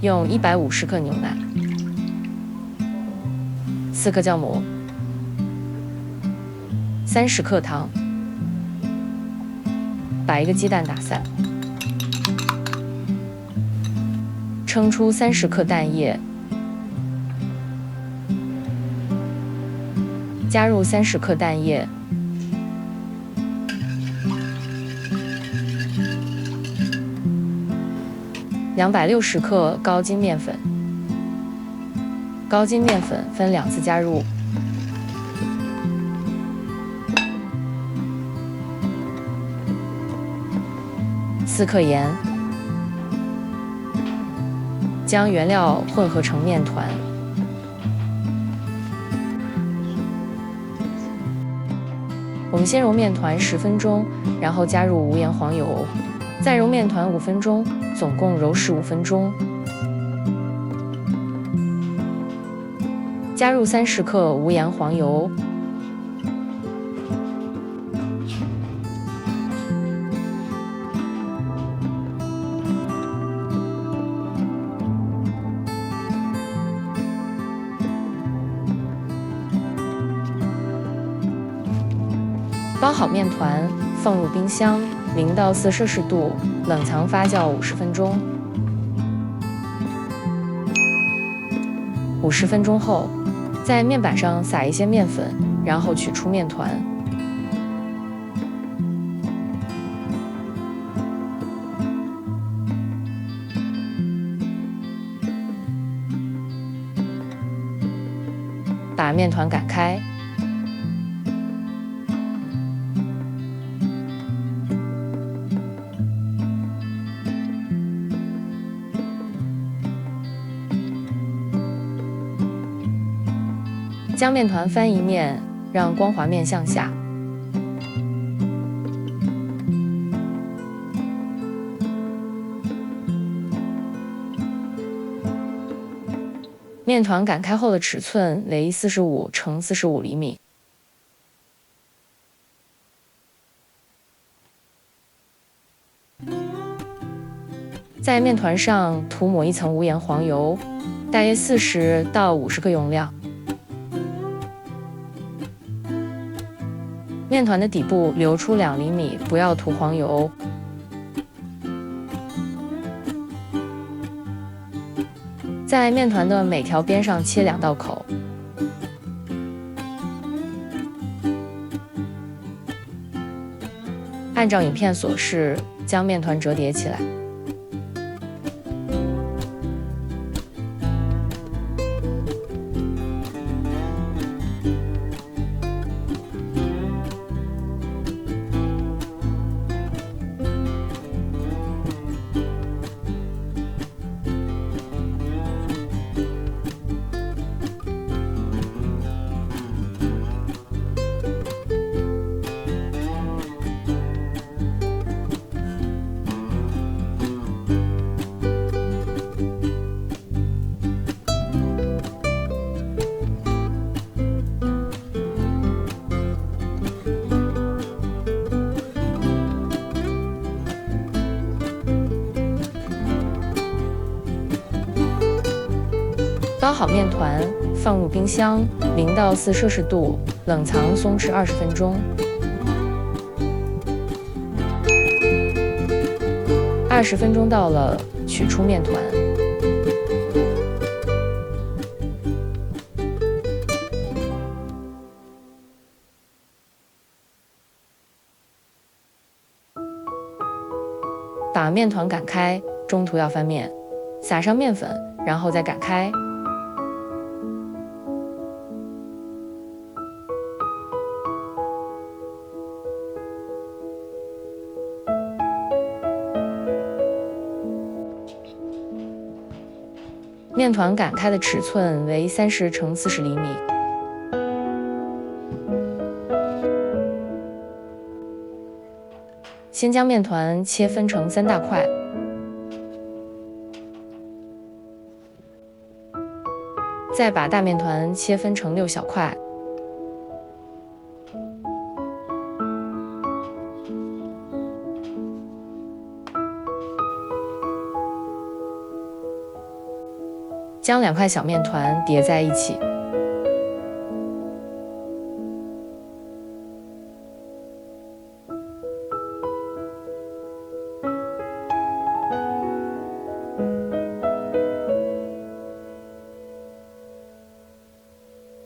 用150克牛奶，4克酵母，30克糖，把一个鸡蛋打散，称出30克蛋液，加入30克蛋液。260克高筋面粉，高筋面粉分2次加入。4克盐，将原料混合成面团。我们先揉面团10分钟，然后加入无盐黄油，再揉面团5分钟，总共揉15分钟。加入30克无盐黄油，包好面团，放入冰箱0到4摄氏度冷藏发酵50分钟。50分钟后，在面板上撒一些面粉，然后取出面团。把面团擀开。将面团翻一面，让光滑面向下。面团擀开后的尺寸为45乘45厘米。在面团上涂抹一层无盐黄油，大约40到50克用量。面团的底部留出2厘米，不要涂黄油。在面团的每条边上切2道口。按照影片所示，将面团折叠起来。包好面团，放入冰箱0到4摄氏度冷藏松弛20分钟。20分钟到了，取出面团。把面团擀开，中途要翻面，撒上面粉，然后再擀开。面团擀开的尺寸为30乘40厘米。先将面团切分成3大块，再把大面团切分成6小块。将2块小面团叠在一起，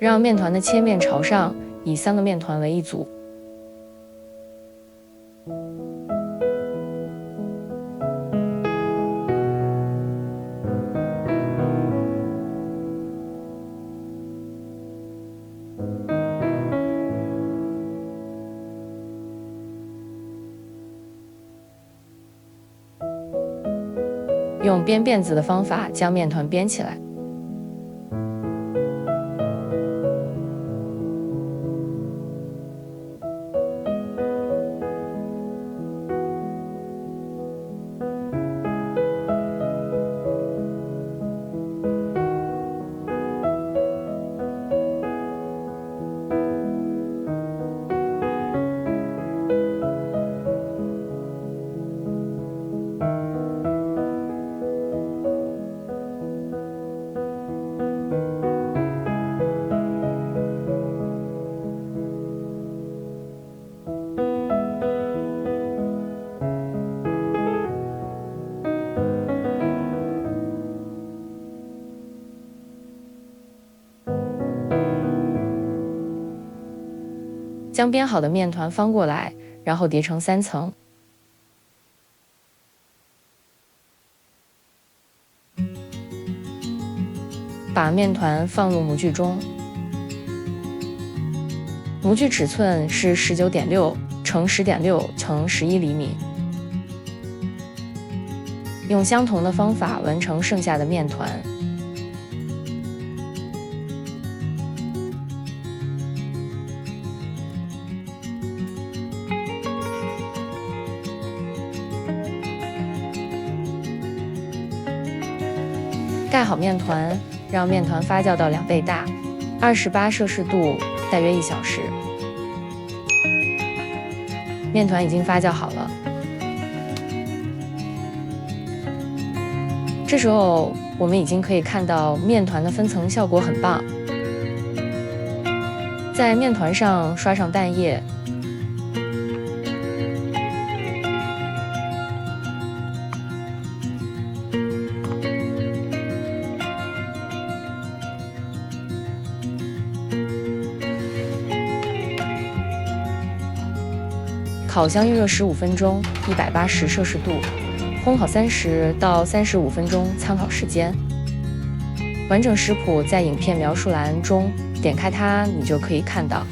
让面团的切面朝上，以3个面团为一组。用编辫子的方法将面团编起来。将编好的面团翻过来，然后叠成3层。把面团放入模具中，模具尺寸是19.6乘10.6乘11厘米。用相同的方法完成剩下的面团。盖好面团，让面团发酵到2倍大，28摄氏度，大约1小时。面团已经发酵好了。这时候，我们已经可以看到面团的分层效果很棒。在面团上刷上蛋液。烤箱预热15分钟，180摄氏度，烘烤30到35分钟，参考时间。完整食谱在影片描述栏中，点开它你就可以看到。